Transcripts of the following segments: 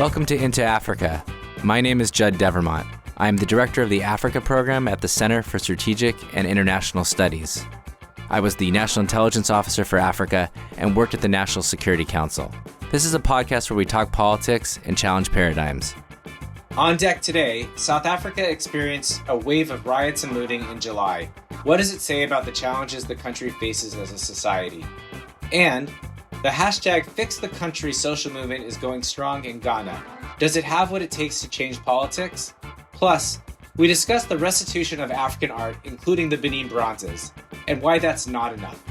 Welcome to Into Africa. My name is Judd Devermont. I am the director of the Africa program at the Center for Strategic and International Studies. I was the National Intelligence Officer for Africa and worked at the National Security Council. This is a podcast where we talk politics and challenge paradigms. On deck today, South Africa experienced a wave of riots and looting in July. What does it say about the challenges the country faces as a society? And the hashtag Fix the Country social movement is going strong in Ghana. Does it have what it takes to change politics? Plus, we discuss the restitution of African art, including the Benin Bronzes, and why that's not enough.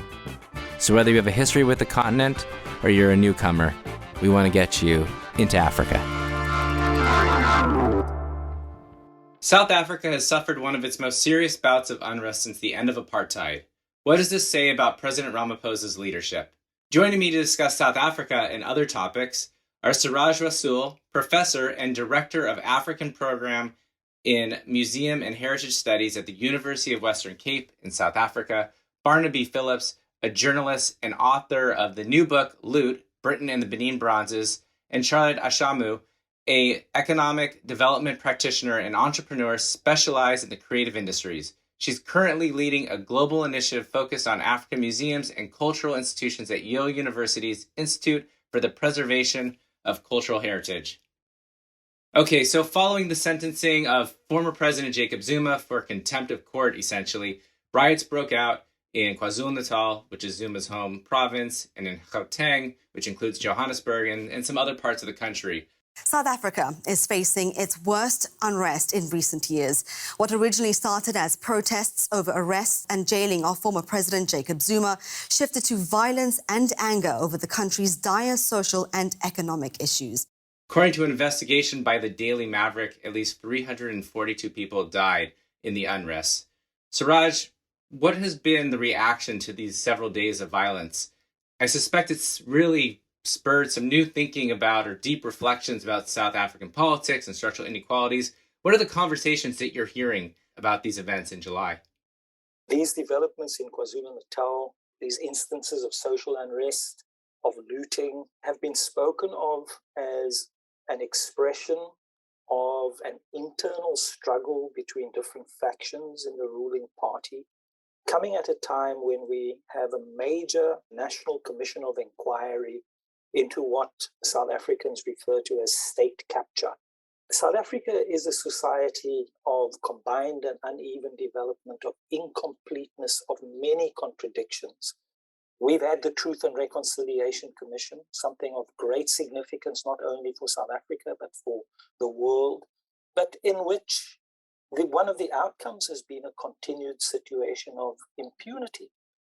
So whether you have a history with the continent or you're a newcomer, we want to get you into Africa. South Africa has suffered one of its most serious bouts of unrest since the end of apartheid. What does this say about President Ramaphosa's leadership? Joining me to discuss South Africa and other topics are Ciraj Rassool, professor and director of African program in Museum and Heritage Studies at the University of Western Cape in South Africa, Barnaby Phillips, a journalist and author of the new book, Loot, Britain and the Benin Bronzes, and Charlotte Ashamu, an economic development practitioner and entrepreneur specialized in the creative industries. She's currently leading a global initiative focused on African museums and cultural institutions at Yale University's Institute for the Preservation of Cultural Heritage. Okay, so following the sentencing of former President Jacob Zuma for contempt of court, essentially, riots broke out in KwaZulu-Natal, which is Zuma's home province, and in Gauteng, which includes Johannesburg and some other parts of the country. South Africa is facing its worst unrest in recent years. What originally started as protests over arrests and jailing of former President Jacob Zuma shifted to violence and anger over the country's dire social and economic issues. According to an investigation by the Daily Maverick, at least 342 people died in the unrest. Ciraj, what has been the reaction to these several days of violence? I suspect it's really spurred some new thinking about or deep reflections about South African politics and structural inequalities. What are the conversations that you're hearing about these events in July? These developments in KwaZulu-Natal, these instances of social unrest, of looting, have been spoken of as an expression of an internal struggle between different factions in the ruling party, coming at a time when we have a major National Commission of Inquiry into what South Africans refer to as state capture. South Africa is a society of combined and uneven development, of incompleteness, of many contradictions. We've had the Truth and Reconciliation Commission, something of great significance, not only for South Africa, but for the world, but in which one of the outcomes has been a continued situation of impunity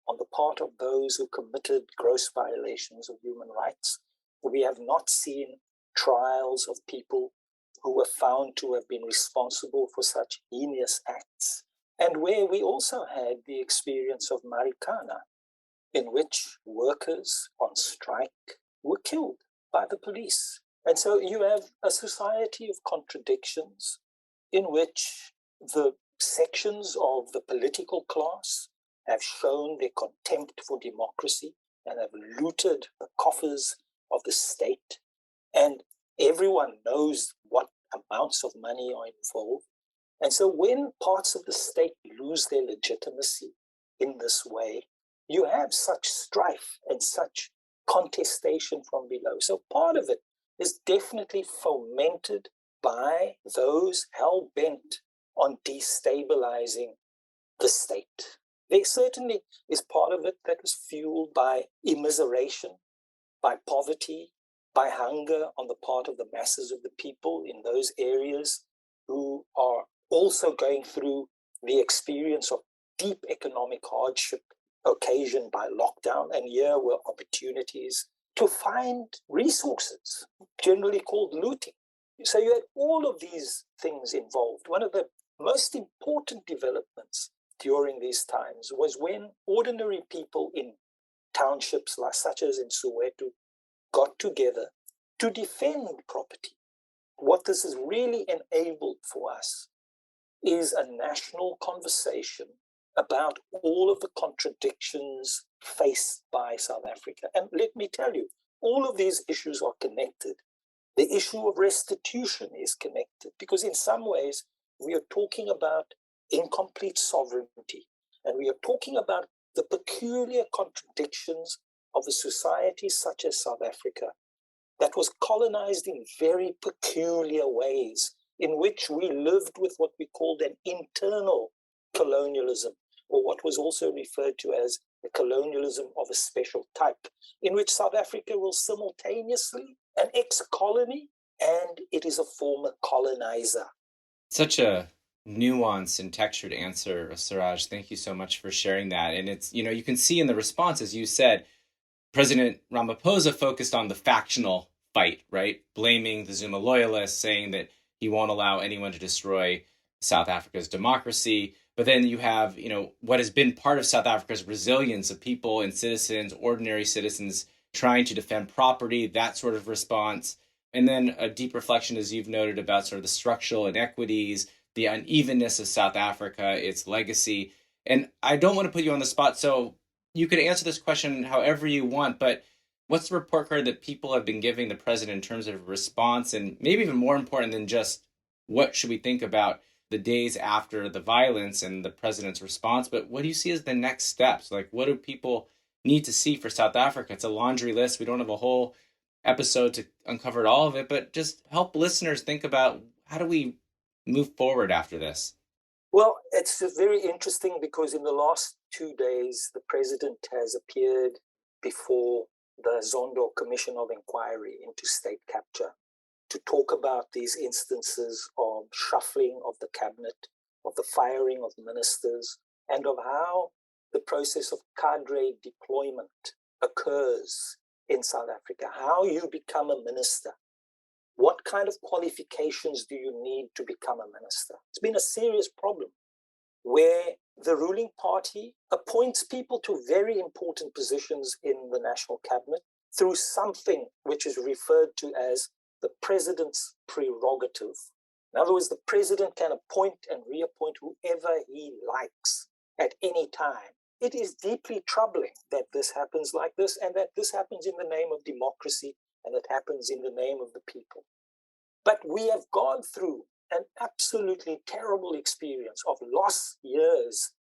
on the part of those who committed gross violations of human rights. We have not seen trials of people who were found to have been responsible for such heinous acts, and where we also had the experience of Marikana, in which workers on strike were killed by the police. And so you have a society of contradictions in which the sections of the political class have shown their contempt for democracy and have looted the coffers of the state. And everyone knows what amounts of money are involved. And so when parts of the state lose their legitimacy in this way, you have such strife and such contestation from below. So part of it is definitely fomented by those hell-bent on destabilizing the state. There certainly is part of it that is fueled by immiseration, by poverty, by hunger on the part of the masses of the people in those areas who are also going through the experience of deep economic hardship occasioned by lockdown. And here were opportunities to find resources, generally called looting. So you had all of these things involved. One of the most important developments during these times was when ordinary people in townships such as in Soweto got together to defend property. What this has really enabled for us is a national conversation about all of the contradictions faced by South Africa. And let me tell you, all of these issues are connected The issue of restitution is connected because in some ways we are talking about incomplete sovereignty, and we are talking about the peculiar contradictions of a society such as South Africa that was colonized in very peculiar ways, in which we lived with what we called an internal colonialism, or what was also referred to as a colonialism of a special type, in which South Africa was simultaneously an ex-colony and it is a former colonizer. Such a nuanced and textured answer, Ciraj. Thank you so much for sharing that. And it's, you can see in the response, as you said, President Ramaphosa focused on the factional fight, right? Blaming the Zuma loyalists, saying that he won't allow anyone to destroy South Africa's democracy. But then you have, what has been part of South Africa's resilience of people and citizens, ordinary citizens trying to defend property, that sort of response. And then a deep reflection, as you've noted, about sort of the structural inequities, the unevenness of South Africa, its legacy. And I don't want to put you on the spot, so you could answer this question however you want, but what's the report card that people have been giving the president in terms of response? And maybe even more important than just what should we think about the days after the violence and the president's response, but what do you see as the next steps? Like, what do people need to see for South Africa? It's a laundry list. We don't have a whole episode to uncover all of it, but just help listeners think about how do we move forward after this? Well, it's very interesting because in the last 2 days, the president has appeared before the Zondo Commission of Inquiry into State Capture to talk about these instances of shuffling of the cabinet, of the firing of ministers, and of how the process of cadre deployment occurs in South Africa, how you become a minister. What kind of qualifications do you need to become a minister? It's been a serious problem where the ruling party appoints people to very important positions in the national cabinet through something which is referred to as the president's prerogative. In other words, the president can appoint and reappoint whoever he likes at any time. It is deeply troubling that this happens like this, and that this happens in the name of democracy, and it happens in the name of the people. But we have gone through an absolutely terrible experience of lost years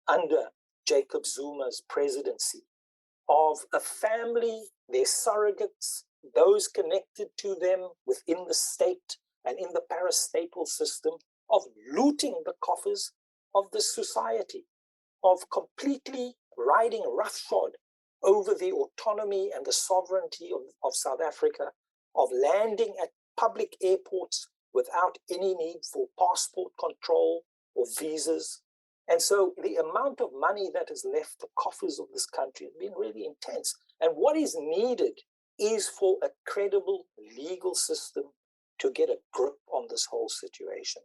under Jacob Zuma's presidency, of a family, their surrogates, those connected to them within the state and in the parastatal system, of looting the coffers of the society, of completely riding roughshod over the autonomy and the sovereignty of South Africa, of landing at public airports without any need for passport control or visas. And so the amount of money that has left the coffers of this country has been really intense. And what is needed is for a credible legal system to get a grip on this whole situation.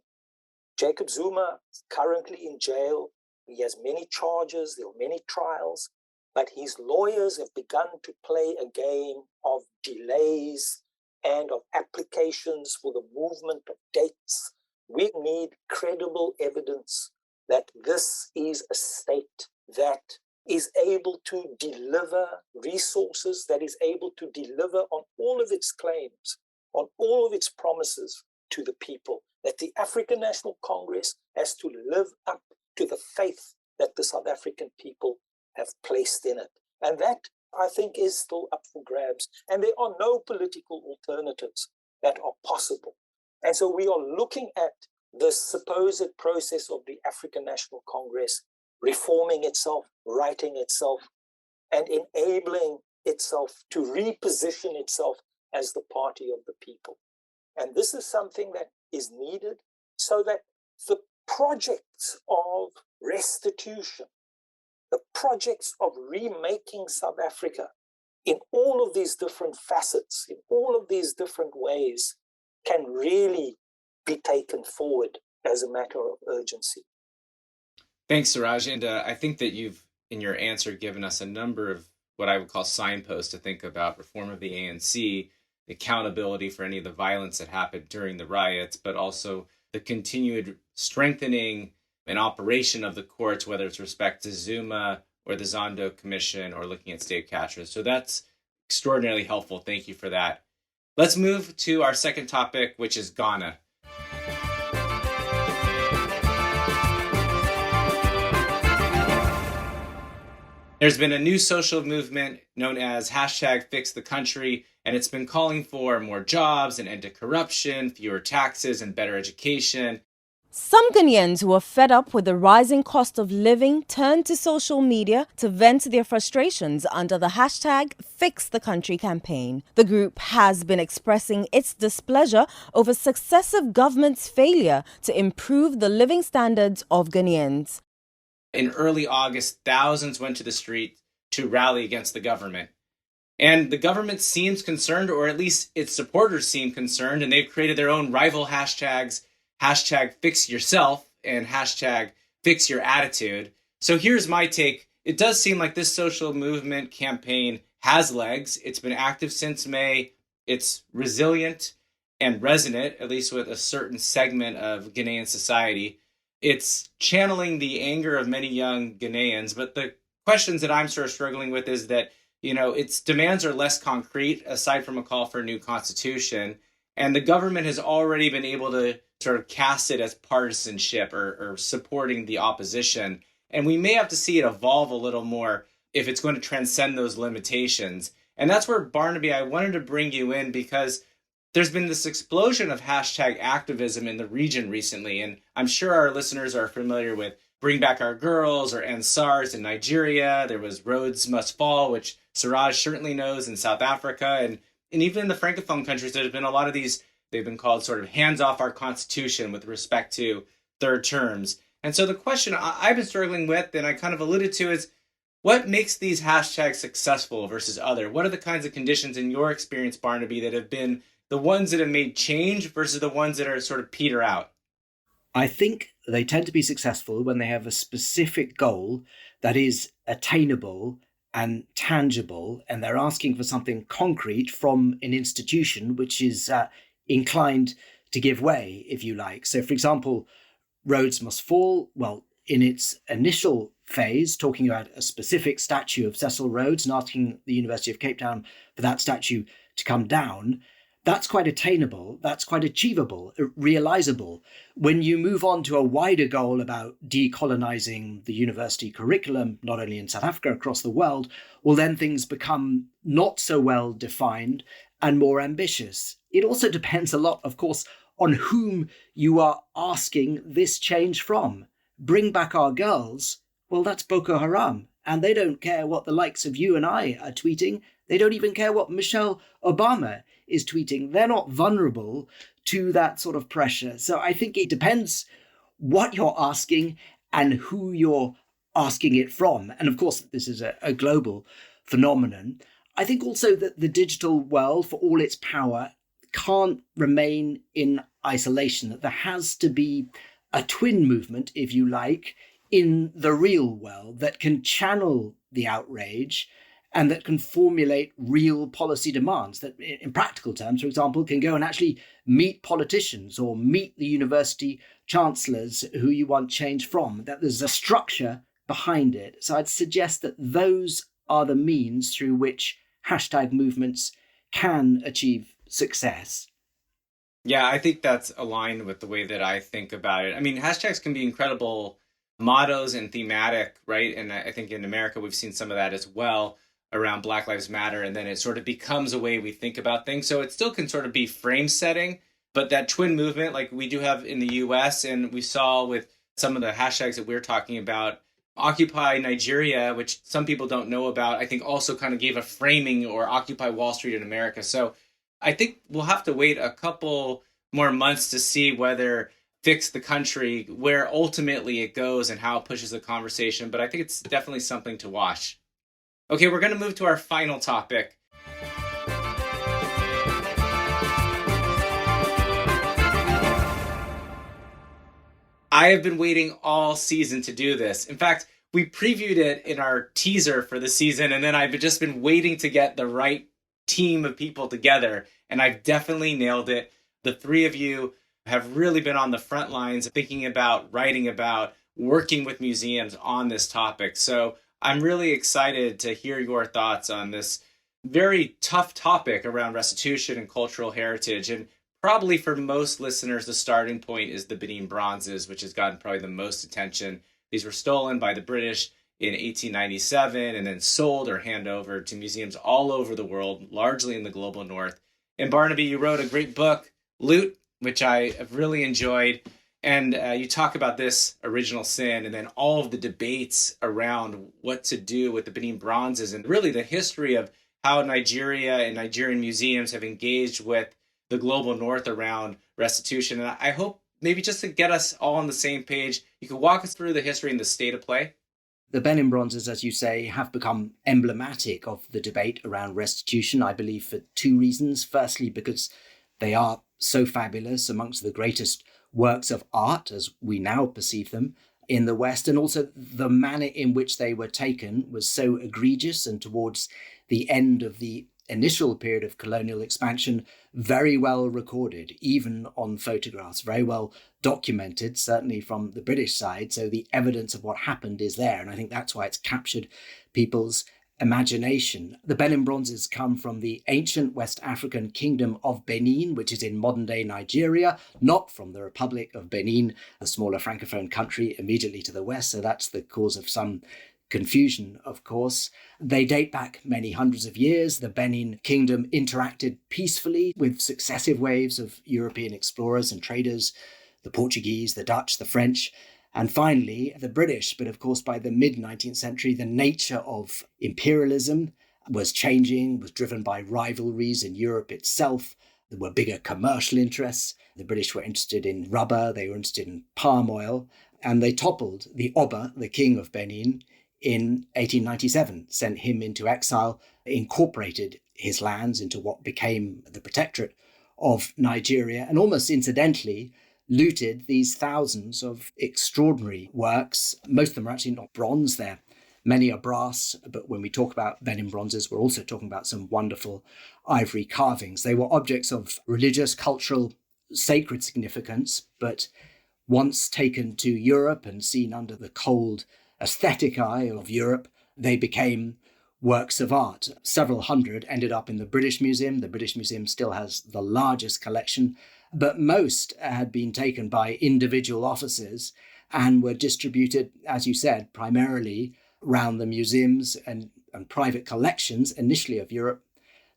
Jacob Zuma is currently in jail. He has many charges, there are many trials, but his lawyers have begun to play a game of delays and of applications for the movement of dates. We need credible evidence that this is a state that is able to deliver resources, that is able to deliver on all of its claims, on all of its promises to the people, that the African National Congress has to live up to the faith that the South African people have placed in it. And that, I think, is still up for grabs. And there are no political alternatives that are possible. And so we are looking at the supposed process of the African National Congress reforming itself, righting itself, and enabling itself to reposition itself as the party of the people. And this is something that is needed so that the projects of restitution, the projects of remaking South Africa in all of these different facets, in all of these different ways, can really be taken forward as a matter of urgency. Thanks, Ciraj. And I think that you've, in your answer, given us a number of what I would call signposts to think about reform of the ANC, accountability for any of the violence that happened during the riots, but also the continued strengthening and operation of the courts, whether it's respect to Zuma or the Zondo Commission or looking at state captures. So that's extraordinarily helpful. Thank you for that. Let's move to our second topic, which is Ghana. There's been a new social movement known as #FixTheCountry, and it's been calling for more jobs, an end to corruption, fewer taxes, and better education. Some Ghanaians who are fed up with the rising cost of living turned to social media to vent their frustrations under the #FixTheCountry campaign. The group has been expressing its displeasure over successive governments' failure to improve the living standards of Ghanaians. In early August, thousands went to the street to rally against the government. And the government seems concerned, or at least its supporters seem concerned, and they've created their own rival hashtags, #FixYourself and #FixYourAttitude. So here's my take. It does seem like this social movement campaign has legs. It's been active since May. It's resilient and resonant, at least with a certain segment of Ghanaian society. It's channeling the anger of many young Ghanaians, but the questions that I'm sort of struggling with is that, its demands are less concrete, aside from a call for a new constitution, and the government has already been able to sort of cast it as partisanship or supporting the opposition, and we may have to see it evolve a little more if it's going to transcend those limitations. And that's where, Barnaby, I wanted to bring you in because there's been this explosion of hashtag activism in the region recently, and I'm sure our listeners are familiar with Bring Back Our Girls or End SARS in Nigeria. There was Rhodes Must Fall, which Ciraj certainly knows, in South Africa, and even in the Francophone countries, there's been a lot of these, they've been called sort of hands off our constitution with respect to third terms. And so the question I've been struggling with, and I kind of alluded to, is what makes these hashtags successful versus other? What are the kinds of conditions in your experience, Barnaby, that have been the ones that have made change versus the ones that are sort of peter out? I think they tend to be successful when they have a specific goal that is attainable and tangible, and they're asking for something concrete from an institution which is inclined to give way, if you like. So, for example, Rhodes Must Fall, well, in its initial phase, talking about a specific statue of Cecil Rhodes and asking the University of Cape Town for that statue to come down, that's quite attainable, that's quite achievable, realizable. When you move on to a wider goal about decolonizing the university curriculum, not only in South Africa, across the world, well, then things become not so well defined and more ambitious. It also depends a lot, of course, on whom you are asking this change from. Bring Back Our Girls, well, that's Boko Haram, and they don't care what the likes of you and I are tweeting. They don't even care what Michelle Obama is tweeting. They're not vulnerable to that sort of pressure. So I think it depends what you're asking and who you're asking it from. And of course, this is a global phenomenon. I think also that the digital world, for all its power, can't remain in isolation, that there has to be a twin movement, if you like, in the real world that can channel the outrage and that can formulate real policy demands that, in practical terms, for example, can go and actually meet politicians or meet the university chancellors who you want change from, that there's a structure behind it. So I'd suggest that those are the means through which hashtag movements can achieve success. Yeah, I think that's aligned with the way that I think about it. I mean, hashtags can be incredible mottos and thematic, right? And I think in America, we've seen some of that as well around Black Lives Matter. And then it sort of becomes a way we think about things. So it still can sort of be frame setting, but that twin movement, like we do have in the US, and we saw with some of the hashtags that we're talking about, Occupy Nigeria, which some people don't know about, I think also kind of gave a framing, or Occupy Wall Street in America. So I think we'll have to wait a couple more months to see whether Fix the Country, where ultimately it goes and how it pushes the conversation. But I think it's definitely something to watch. Okay, we're going to move to our final topic. I have been waiting all season to do this. In fact, we previewed it in our teaser for the season, and then I've just been waiting to get the right team of people together, and I've definitely nailed it. The three of you have really been on the front lines thinking about, writing about, working with museums on this topic. So I'm really excited to hear your thoughts on this very tough topic around restitution and cultural heritage. And probably for most listeners, the starting point is the Benin Bronzes, which has gotten probably the most attention. These were stolen by the British in 1897 and then sold or handed over to museums all over the world, largely in the global north. And Barnaby, you wrote a great book, Loot, which I have really enjoyed. And you talk about this original sin and then all of the debates around what to do with the Benin Bronzes and really the history of how Nigeria and Nigerian museums have engaged with the global north around restitution. And I hope maybe just to get us all on the same page, you could walk us through the history and the state of play. The Benin Bronzes, as you say, have become emblematic of the debate around restitution, I believe, for two reasons. Firstly, because they are so fabulous, amongst the greatest works of art, as we now perceive them, in the West, and also the manner in which they were taken was so egregious, and towards the end of the initial period of colonial expansion, very well recorded, even on photographs, very well documented, certainly from the British side. So the evidence of what happened is there, and I think that's why it's captured people's imagination. The Benin Bronzes come from the ancient West African kingdom of Benin, which is in modern-day Nigeria, not from the Republic of Benin, the smaller francophone country immediately to the west. So that's the cause of some confusion, of course. They date back many hundreds of years. The Benin kingdom interacted peacefully with successive waves of European explorers and traders, the Portuguese, the Dutch, the French, and finally, the British. But of course, by the mid-19th century, the nature of imperialism was changing, was driven by rivalries in Europe itself. There were bigger commercial interests. The British were interested in rubber, they were interested in palm oil, and they toppled the Oba, the king of Benin, in 1897, sent him into exile, incorporated his lands into what became the protectorate of Nigeria, and almost incidentally, looted these thousands of extraordinary works. Most of them are actually not bronze, they're many are brass, but when we talk about Benin Bronzes, we're also talking about some wonderful ivory carvings. They were objects of religious, cultural, sacred significance, but once taken to Europe and seen under the cold aesthetic eye of Europe, they became works of art. Several hundred ended up in the British Museum. The British Museum still has the largest collection, but most had been taken by individual officers and were distributed, as you said, primarily around the museums and private collections, initially of Europe,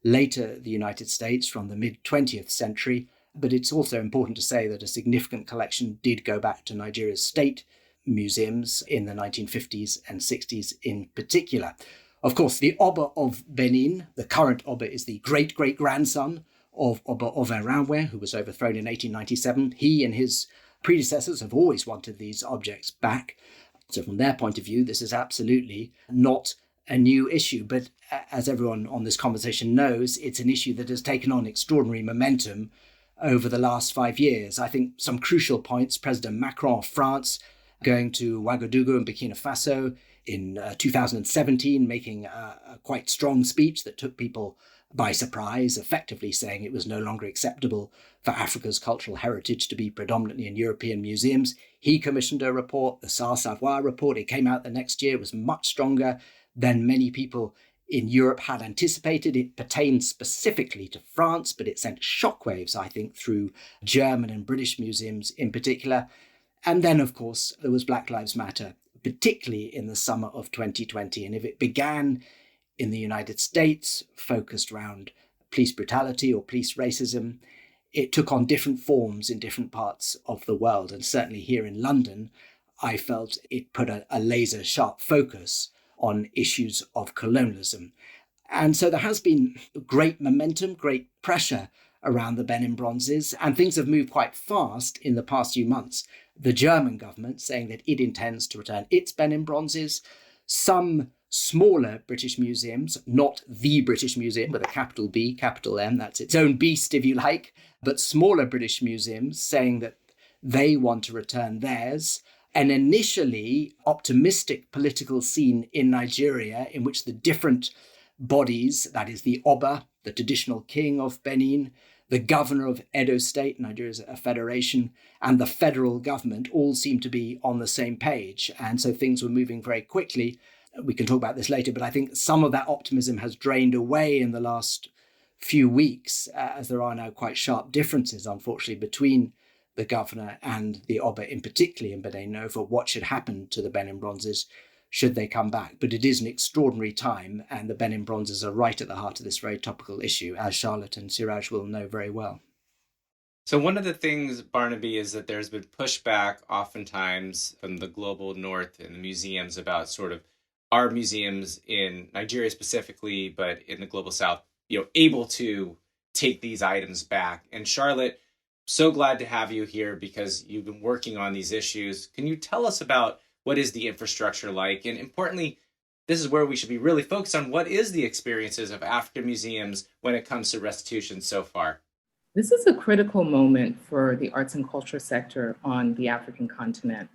later the United States from the mid-20th century. But it's also important to say that a significant collection did go back to Nigeria's state museums in the 1950s and 60s in particular. Of course, the Oba of Benin, the current Oba, is the great-great-grandson of Oba Ovenranwe, who was overthrown in 1897. He and his predecessors have always wanted these objects back. So from their point of view, this is absolutely not a new issue. But as everyone on this conversation knows, it's an issue that has taken on extraordinary momentum over the last 5 years. I think some crucial points: President Macron of France going to Ouagadougou and Burkina Faso in 2017, making a quite strong speech that took people by surprise, effectively saying it was no longer acceptable for Africa's cultural heritage to be predominantly in European museums. He commissioned a report, the Savoir report. It came out the next year. It was much stronger than many people in Europe had anticipated. It pertained specifically to France, but it sent shockwaves, I think, through German and British museums in particular. And then, of course, there was Black Lives Matter, particularly in the summer of 2020. And if it began in the United States, focused around police brutality or police racism, it took on different forms in different parts of the world. And certainly here in London, I felt it put a laser sharp focus on issues of colonialism. And so there has been great momentum, great pressure around the Benin Bronzes, and things have moved quite fast in the past few months. The German government saying that it intends to return its Benin Bronzes. Some smaller British museums, not the British Museum with a capital B, capital M, that's its own beast if you like, but smaller British museums saying that they want to return theirs. An initially optimistic political scene in Nigeria in which the different bodies, that is the Oba, the traditional king of Benin, the governor of Edo State, Nigeria is a federation, and the federal government all seem to be on the same page. And so things were moving very quickly. we can talk about this later, but I think some of that optimism has drained away in the last few weeks, as there are now quite sharp differences, unfortunately, between the governor and the Oba, in particular in Benin, over what should happen to the Benin Bronzes should they come back. But it is an extraordinary time, and the Benin Bronzes are right at the heart of this very topical issue, as Charlotte and Ciraj will know very well. So one of the things, Barnaby, is that there's been pushback oftentimes from the global north and the museums about sort of our museums in Nigeria specifically, but in the global south, able to take these items back. And Charlotte, so glad to have you here because you've been working on these issues. Can you tell us about what is the infrastructure like? And importantly, this is where we should be really focused on what is the experiences of African museums when it comes to restitution so far. This is a critical moment for the arts and culture sector on the African continent.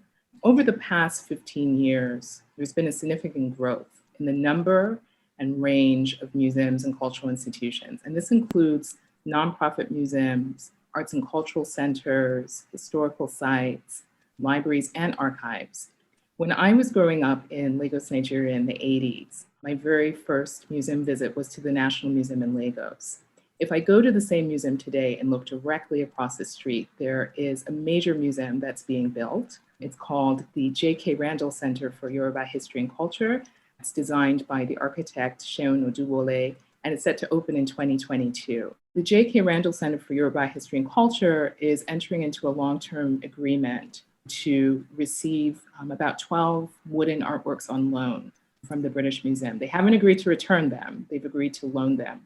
Over the past 15 years, there's been a significant growth in the number and range of museums and cultural institutions. And this includes nonprofit museums, arts and cultural centers, historical sites, libraries, and archives. When I was growing up in Lagos, Nigeria in the 80s, my very first museum visit was to the National Museum in Lagos. If I go to the same museum today and look directly across the street, there is a major museum that's being built. It's called the J.K. Randall Center for Yoruba History and Culture. It's designed by the architect Seun Oduwole, and it's set to open in 2022. The J.K. Randall Center for Yoruba History and Culture is entering into a long-term agreement to receive about 12 wooden artworks on loan from the British Museum. They haven't agreed to return them. They've agreed to loan them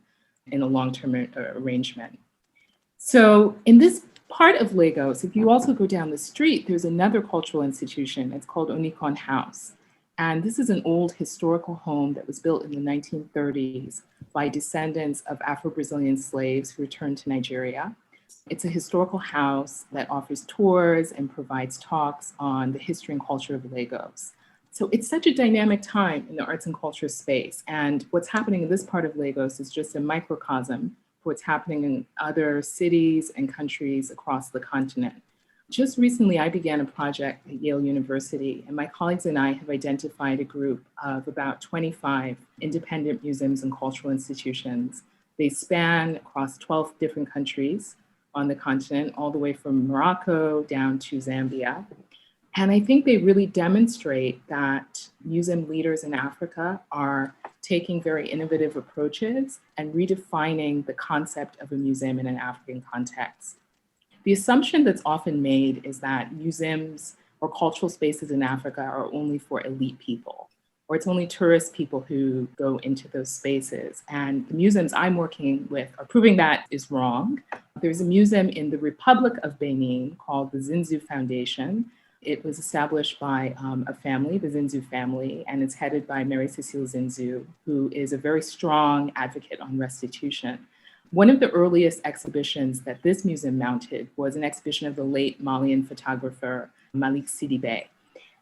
in a long-term arrangement. So in this part of Lagos, if you also go down the street, there's another cultural institution. It's called Onikon House. And this is an old historical home that was built in the 1930s by descendants of Afro-Brazilian slaves who returned to Nigeria. It's a historical house that offers tours and provides talks on the history and culture of Lagos. So it's such a dynamic time in the arts and culture space. And what's happening in this part of Lagos is just a microcosm for what's happening in other cities and countries across the continent. Just recently, I began a project at Yale University, and my colleagues and I have identified a group of about 25 independent museums and cultural institutions. They span across 12 different countries on the continent, all the way from Morocco down to Zambia. And I think they really demonstrate that museum leaders in Africa are taking very innovative approaches and redefining the concept of a museum in an African context. The assumption that's often made is that museums or cultural spaces in Africa are only for elite people, or it's only tourist people who go into those spaces. And the museums I'm working with are proving that is wrong. There's a museum in the Republic of Benin called the Zinzu Foundation. It was established by a family, the Zinzu family, and it's headed by Mary Cecile Zinzu, who is a very strong advocate on restitution. One of the earliest exhibitions that this museum mounted was an exhibition of the late Malian photographer, Malik Sidibé.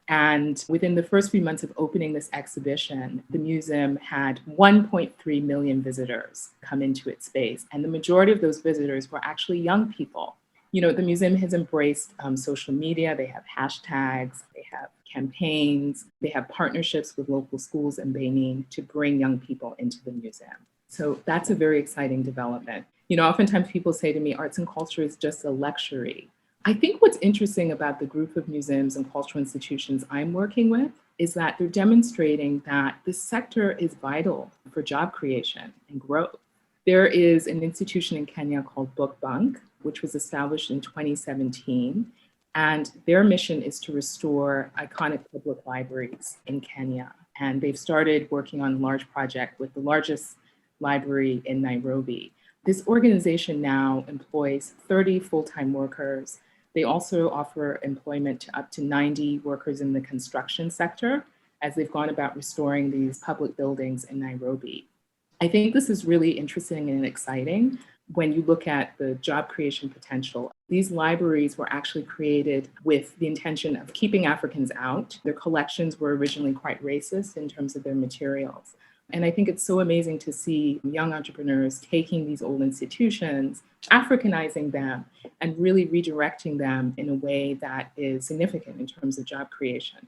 And within the first few months of opening this exhibition, the museum had 1.3 million visitors come into its space. And the majority of those visitors were actually young people. The museum has embraced social media. They have hashtags, they have campaigns, they have partnerships with local schools in Benin to bring young people into the museum. So that's a very exciting development. Oftentimes people say to me, arts and culture is just a luxury. I think what's interesting about the group of museums and cultural institutions I'm working with is that they're demonstrating that this sector is vital for job creation and growth. There is an institution in Kenya called Book Bank, which was established in 2017. And their mission is to restore iconic public libraries in Kenya. And they've started working on a large project with the largest library in Nairobi. This organization now employs 30 full-time workers. They also offer employment to up to 90 workers in the construction sector as they've gone about restoring these public buildings in Nairobi. I think this is really interesting and exciting when you look at the job creation potential. These libraries were actually created with the intention of keeping Africans out. Their collections were originally quite racist in terms of their materials. And I think it's so amazing to see young entrepreneurs taking these old institutions, Africanizing them, and really redirecting them in a way that is significant in terms of job creation.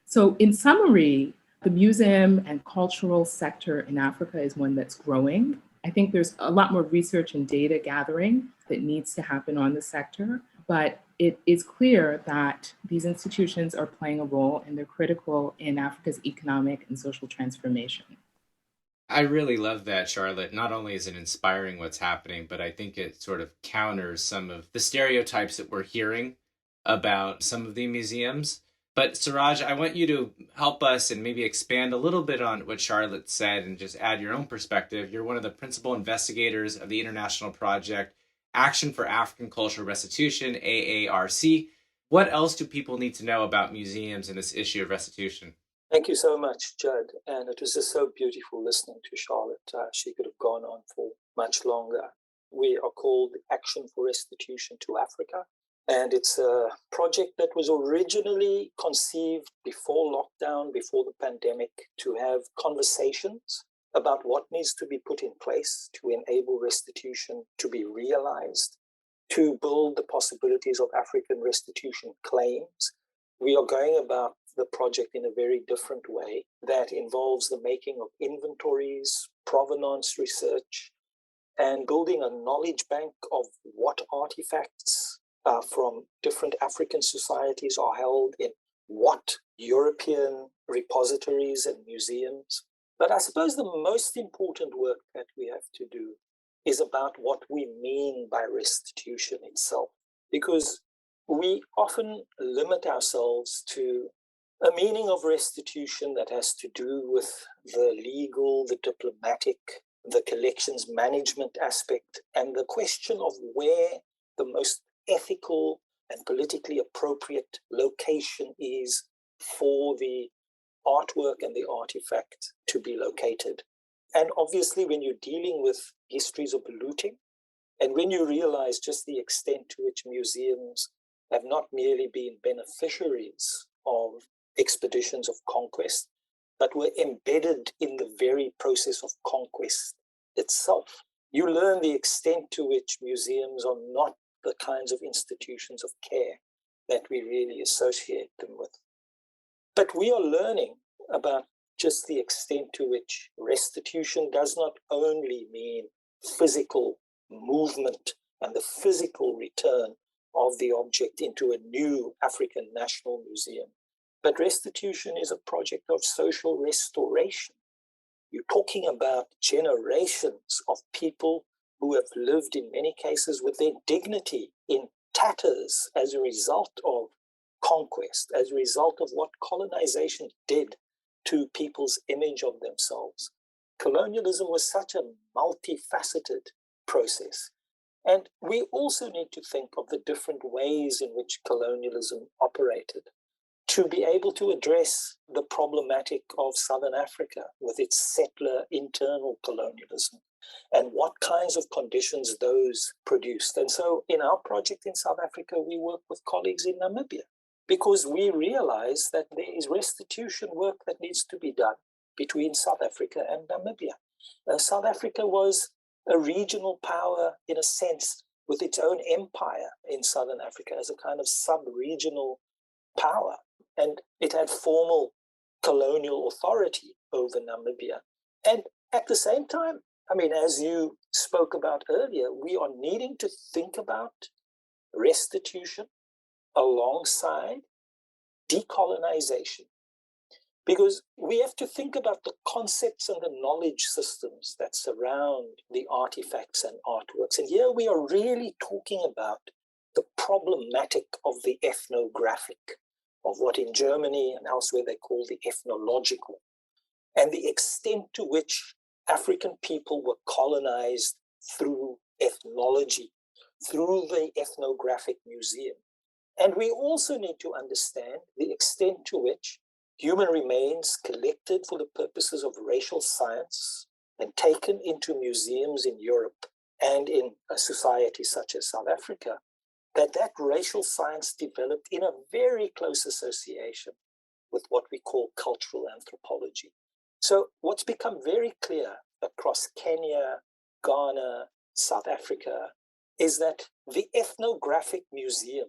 So in summary, The museum and cultural sector in Africa is one that's growing. I think there's a lot more research and data gathering that needs to happen on the sector, but it is clear that these institutions are playing a role and they're critical in Africa's economic and social transformation. I really love that, Charlotte. Not only is it inspiring what's happening, but I think it sort of counters some of the stereotypes that we're hearing about some of the museums. But Ciraj, I want you to help us and maybe expand a little bit on what Charlotte said and just add your own perspective. You're one of the principal investigators of the international project Action for African Cultural Restitution, AARC. What else do people need to know about museums and this issue of restitution? Thank you so much, Judd. And it was just so beautiful listening to Charlotte. She could have gone on for much longer. We are called Action for Restitution to Africa. And it's a project that was originally conceived before lockdown, before the pandemic, to have conversations about what needs to be put in place to enable restitution to be realized, to build the possibilities of African restitution claims. We are going about the project in a very different way that involves the making of inventories, provenance research, and building a knowledge bank of what artifacts from different African societies are held in what European repositories and museums. But I suppose the most important work that we have to do is about what we mean by restitution itself, because we often limit ourselves to a meaning of restitution that has to do with the legal, the diplomatic, the collections management aspect, and the question of where the most ethical and politically appropriate location is for the artwork and the artifact to be located. And obviously, when you're dealing with histories of looting, and when you realize just the extent to which museums have not merely been beneficiaries of expeditions of conquest, but were embedded in the very process of conquest itself, you learn the extent to which museums are not the kinds of institutions of care that we really associate them with. But we are learning about just the extent to which restitution does not only mean physical movement and the physical return of the object into a new African National Museum, but restitution is a project of social restoration. You're talking about generations of people who have lived in many cases with their dignity in tatters as a result of conquest, as a result of what colonization did to people's image of themselves. Colonialism was such a multifaceted process. And we also need to think of the different ways in which colonialism operated to be able to address the problematic of Southern Africa with its settler internal colonialism and what kinds of conditions those produced. And so in our project in South Africa, we work with colleagues in Namibia because we realize that there is restitution work that needs to be done between South Africa and Namibia. South Africa was a regional power in a sense with its own empire in Southern Africa as a kind of sub-regional power. And it had formal colonial authority over Namibia. And at the same time, I mean, as you spoke about earlier, we are needing to think about restitution alongside decolonization. Because we have to think about the concepts and the knowledge systems that surround the artifacts and artworks. And here we are really talking about the problematic of the ethnographic, of what in Germany and elsewhere they call the ethnological, and the extent to which African people were colonized through ethnology, through the ethnographic museum. And we also need to understand the extent to which human remains collected for the purposes of racial science and taken into museums in Europe and in a society such as South Africa, that racial science developed in a very close association with what we call cultural anthropology. So what's become very clear across Kenya, Ghana, South Africa, is that the ethnographic museum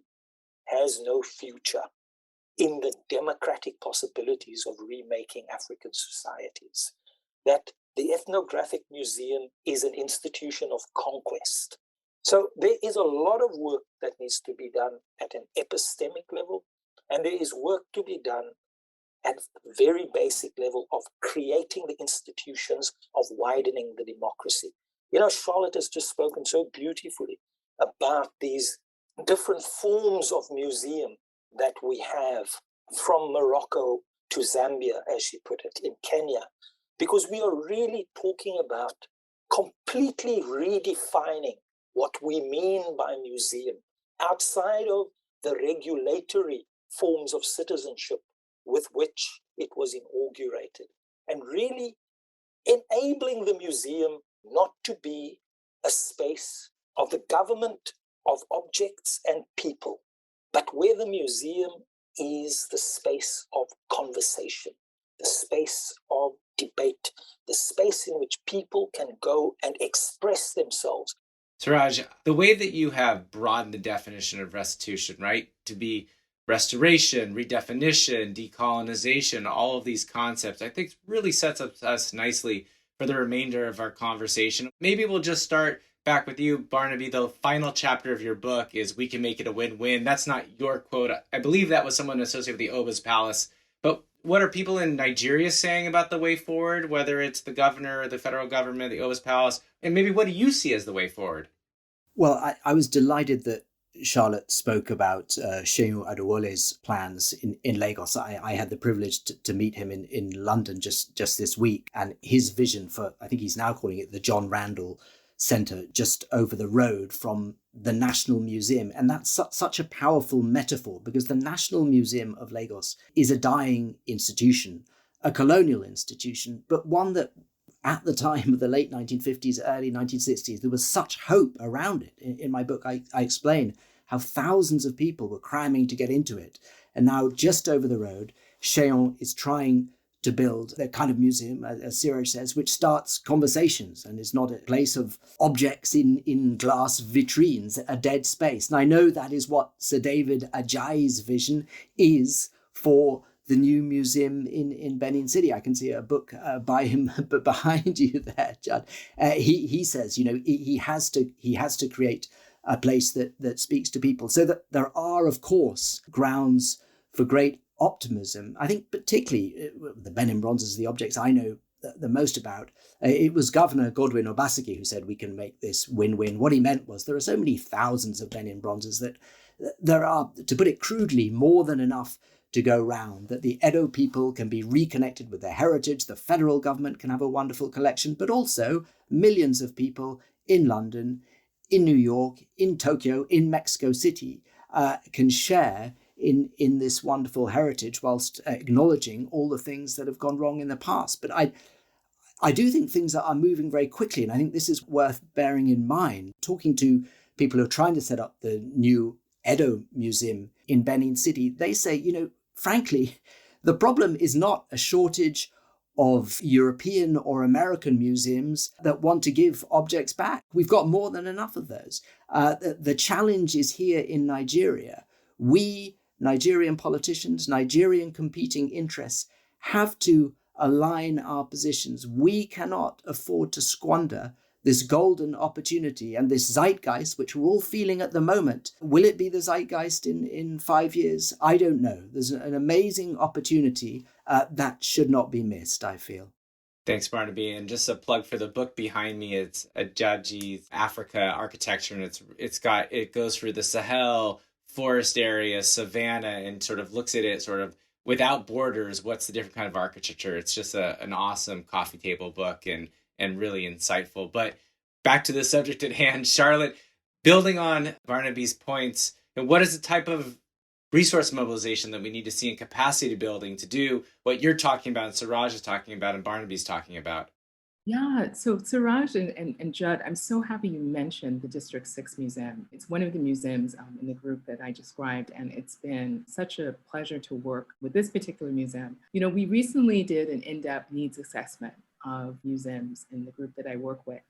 has no future in the democratic possibilities of remaking African societies. That the Ethnographic Museum is an institution of conquest. So there is a lot of work that needs to be done at an epistemic level, and there is work to be done at a very basic level of creating the institutions of widening the democracy. You know, Charlotte has just spoken so beautifully about these different forms of museum that we have from Morocco to Zambia, as she put it, in Kenya, because we are really talking about completely redefining what we mean by museum outside of the regulatory forms of citizenship with which it was inaugurated, and really enabling the museum not to be a space of the government of objects and people, but where the museum is the space of conversation, the space of debate, the space in which people can go and express themselves. Ciraj, the way that you have broadened the definition of restitution, right, to be restoration, redefinition, decolonization, all of these concepts, I think really sets up us nicely for the remainder of our conversation. Maybe we'll just start back with you, Barnaby. The final chapter of your book is "We Can Make It a Win-Win." That's not your quote. I believe that was someone associated with the Oba's Palace. But what are people in Nigeria saying about the way forward, whether it's the governor or the federal government, the Oba's Palace? And maybe what do you see as the way forward? Well, I was delighted that Charlotte spoke about Seun Adewole's plans in Lagos. I had the privilege to meet him in London just this week, and his vision for, I think he's now calling it the John Randall Centre, just over the road from the National Museum. And that's such a powerful metaphor, because the National Museum of Lagos is a dying institution, a colonial institution, but one that at the time of the late 1950s, early 1960s, there was such hope around it. In my book, I explain how thousands of people were cramming to get into it. And now just over the road, Seun is trying to build that kind of museum, as Ciraj says, which starts conversations and is not a place of objects in glass vitrines, a dead space. And I know that is what Sir David Ajayi's vision is for the new museum in Benin City. I can see a book by him behind you there, Judd. He says, he has to create a place that speaks to people. So that there are, of course, grounds for great optimism. I think particularly the Benin Bronzes, the objects I know the most about. It was Governor Godwin Obaseki who said we can make this win-win. What he meant was there are so many thousands of Benin Bronzes that there are, to put it crudely, more than enough to go round, that the Edo people can be reconnected with their heritage, the federal government can have a wonderful collection, but also millions of people in London, in New York, in Tokyo, in Mexico City can share in this wonderful heritage whilst acknowledging all the things that have gone wrong in the past. But I do think things are moving very quickly, and I think this is worth bearing in mind. Talking to people who are trying to set up the new Edo Museum in Benin City, they say, frankly, the problem is not a shortage of European or American museums that want to give objects back. We've got more than enough of those. The challenge is here in Nigeria. We, Nigerian politicians, Nigerian competing interests, have to align our positions. We cannot afford to squander this golden opportunity and this zeitgeist, which we're all feeling at the moment. Will it be the zeitgeist in 5 years? I don't know. There's an amazing opportunity that should not be missed, I feel. Thanks, Barnaby. And just a plug for the book behind me. It's Ajayi's Africa architecture, and it goes through the Sahel, forest area, savanna, and sort of looks at it sort of without borders. What's the different kind of architecture? It's just an awesome coffee table book and really insightful. But back to the subject at hand, Charlotte, building on Barnaby's points, what is the type of resource mobilization that we need to see in capacity building to do what you're talking about, and Ciraj is talking about, and Barnaby's talking about? Yeah, so Ciraj and Judd, I'm so happy you mentioned the District 6 Museum. It's one of the museums in the group that I described, and it's been such a pleasure to work with this particular museum. We recently did an in-depth needs assessment of museums in the group that I work with.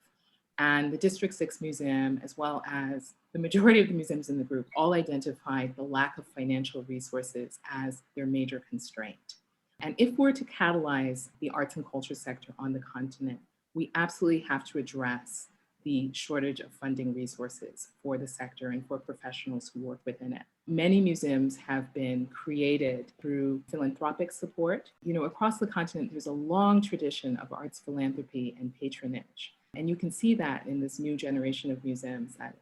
And the District 6 Museum, as well as the majority of the museums in the group, all identified the lack of financial resources as their major constraint. And if we're to catalyze the arts and culture sector on the continent, we absolutely have to address the shortage of funding resources for the sector and for professionals who work within it. Many museums have been created through philanthropic support. Across the continent, there's a long tradition of arts philanthropy and patronage. And you can see that in this new generation of museums that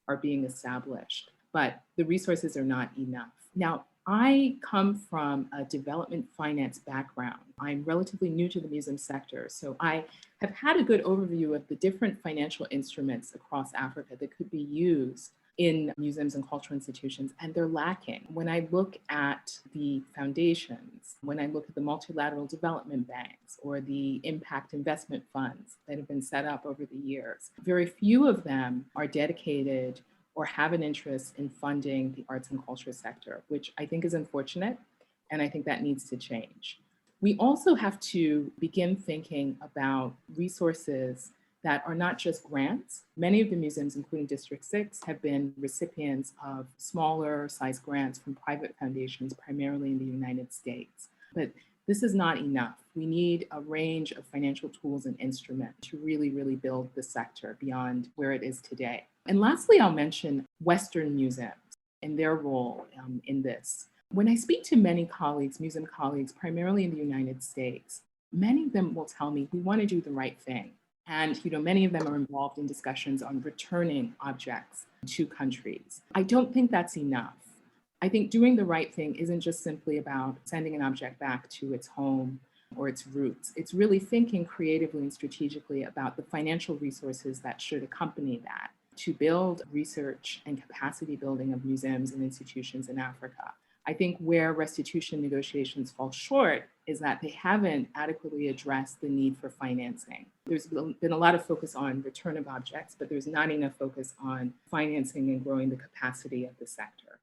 are being established. But the resources are not enough. Now, I come from a development finance background. I'm relatively new to the museum sector, so I have had a good overview of the different financial instruments across Africa that could be used in museums and cultural institutions, and they're lacking. When I look at the foundations, when I look at the multilateral development banks or the impact investment funds that have been set up over the years, very few of them are dedicated or have an interest in funding the arts and culture sector, which I think is unfortunate, and I think that needs to change. We also have to begin thinking about resources that are not just grants. Many of the museums, including District 6, have been recipients of smaller size grants from private foundations, primarily in the United States. But this is not enough. We need a range of financial tools and instruments to really, really build the sector beyond where it is today. And lastly, I'll mention Western museums and their role in this. When I speak to many colleagues, museum colleagues, primarily in the United States, many of them will tell me we want to do the right thing. And many of them are involved in discussions on returning objects to countries. I don't think that's enough. I think doing the right thing isn't just simply about sending an object back to its home or its roots. It's really thinking creatively and strategically about the financial resources that should accompany that to build research and capacity building of museums and institutions in Africa. I think where restitution negotiations fall short is that they haven't adequately addressed the need for financing. There's been a lot of focus on return of objects, but there's not enough focus on financing and growing the capacity of the sector.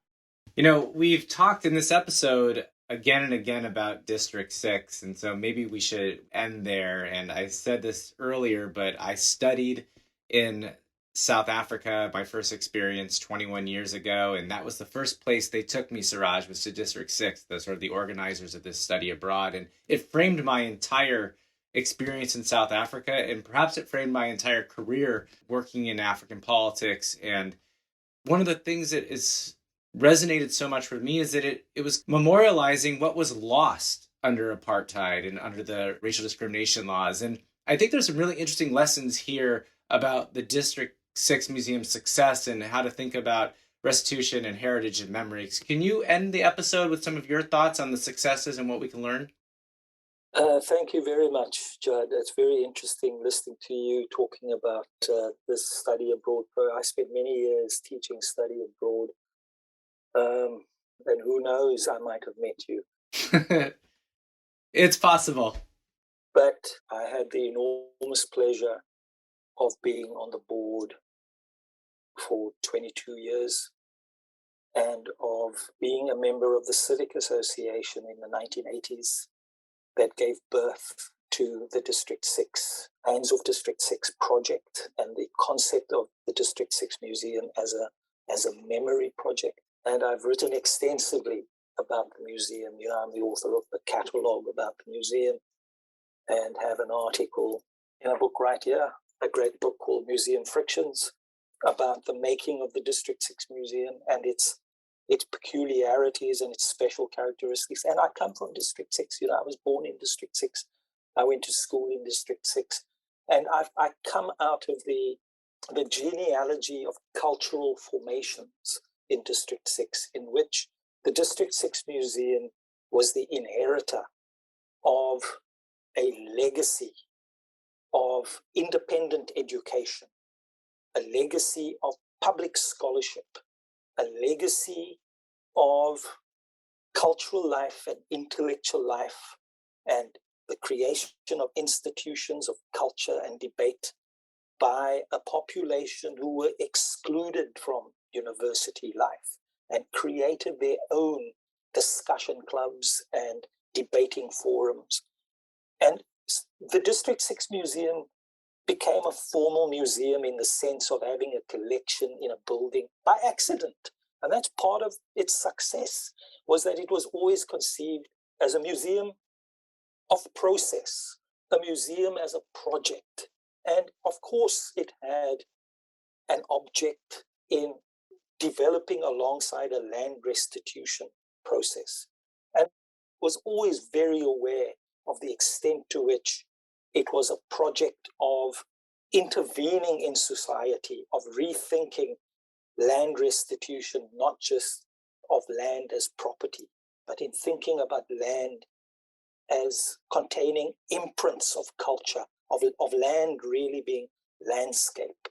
We've talked in this episode again and again about District 6, and so maybe we should end there. And I said this earlier, but I studied in South Africa, my first experience 21 years ago, and that was the first place they took me, Ciraj, was to District 6, the organizers of this study abroad. And it framed my entire experience in South Africa, and perhaps it framed my entire career working in African politics. And one of the things that is resonated so much with me is that it was memorializing what was lost under apartheid and under the racial discrimination laws. And I think there's some really interesting lessons here about the District 6 Museum's success and how to think about restitution and heritage and memories. Can you end the episode with some of your thoughts on the successes and what we can learn? Thank you very much, Judd. It's very interesting listening to you talking about this study abroad. I spent many years teaching study abroad. And who knows, I might have met you. It's possible. But I had the enormous pleasure of being on the board for 22 years and of being a member of the Civic Association in the 1980s that gave birth to the District 6, Hands of District 6 project and the concept of the District 6 Museum as a memory project. And I've written extensively about the museum. I'm the author of the catalogue about the museum and have an article in a book right here, a great book called Museum Frictions, about the making of the District 6 Museum and its peculiarities and its special characteristics. And I come from District 6. I was born in District 6. I went to school in District 6. And I come out of the genealogy of cultural formations in District 6, in which the District 6 Museum was the inheritor of a legacy of independent education, a legacy of public scholarship, a legacy of cultural life and intellectual life, and the creation of institutions of culture and debate by a population who were excluded from university life and created their own discussion clubs and debating forums. And the District 6 Museum became a formal museum in the sense of having a collection in a building by accident. And that's part of its success, was that it was always conceived as a museum of process, a museum as a project. And of course, it had an object in developing alongside a land restitution process, and was always very aware of the extent to which it was a project of intervening in society, of rethinking land restitution, not just of land as property, but in thinking about land as containing imprints of culture, of land really being landscape.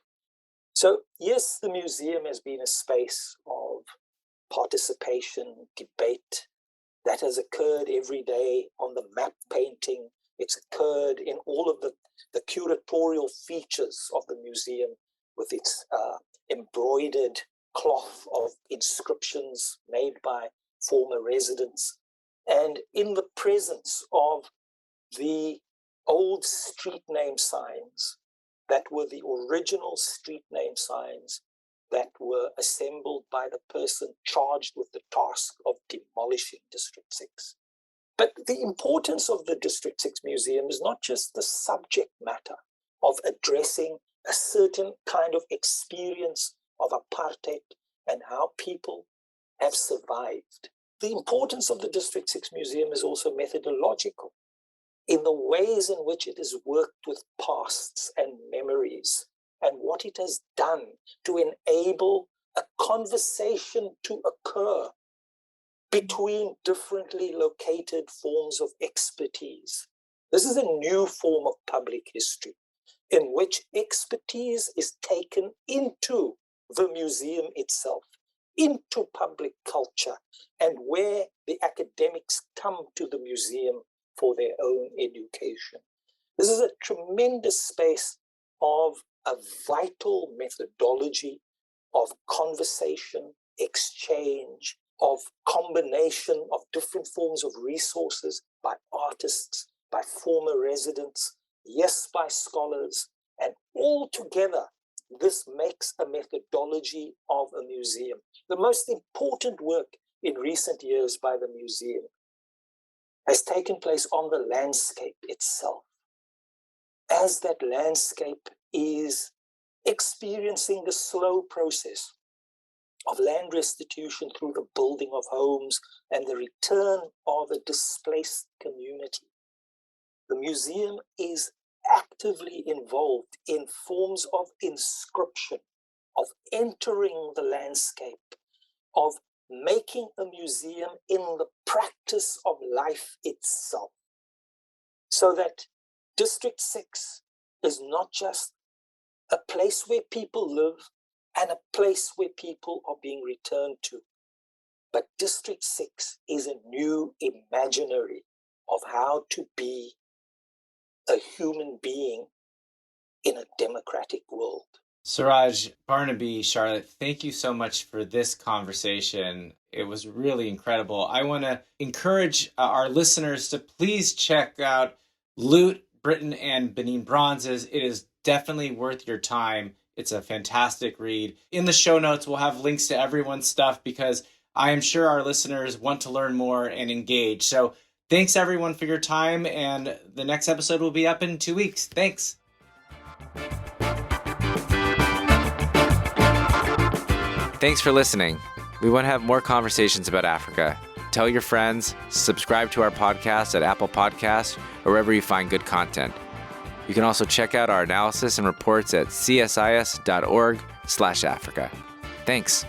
So yes, the museum has been a space of participation, debate, that has occurred every day on the map painting. It's occurred in all of the curatorial features of the museum, with its embroidered cloth of inscriptions made by former residents, and in the presence of the old street name signs that were the original street name signs that were assembled by the person charged with the task of demolishing District 6. But the importance of the District 6 Museum is not just the subject matter of addressing a certain kind of experience of apartheid and how people have survived. The importance of the District 6 Museum is also methodological in the ways in which it has worked with pasts and memories, and what it has done to enable a conversation to occur between differently located forms of expertise. This is a new form of public history in which expertise is taken into the museum itself, into public culture, and where the academics come to the museum for their own education. This is a tremendous space of a vital methodology of conversation, exchange, of combination of different forms of resources by artists, by former residents, yes, by scholars, and all together, this makes a methodology of a museum. The most important work in recent years by the museum has taken place on the landscape itself. As that landscape is experiencing the slow process of land restitution through the building of homes and the return of a displaced community, the museum is actively involved in forms of inscription, of entering the landscape, of making a museum in the practice of life itself. So that District 6 is not just a place where people live and a place where people are being returned to, but District 6 is a new imaginary of how to be a human being in a democratic world. Ciraj, Barnaby, Charlotte, thank you so much for this conversation. It was really incredible. I want to encourage our listeners to please check out Loot, Britain, and Benin Bronzes. It is definitely worth your time. It's a fantastic read. In the show notes, we'll have links to everyone's stuff because I am sure our listeners want to learn more and engage. So thanks everyone for your time, and the next episode will be up in 2 weeks. Thanks. Thanks for listening. We want to have more conversations about Africa. Tell your friends, subscribe to our podcast at Apple Podcasts or wherever you find good content. You can also check out our analysis and reports at csis.org/Africa. Thanks.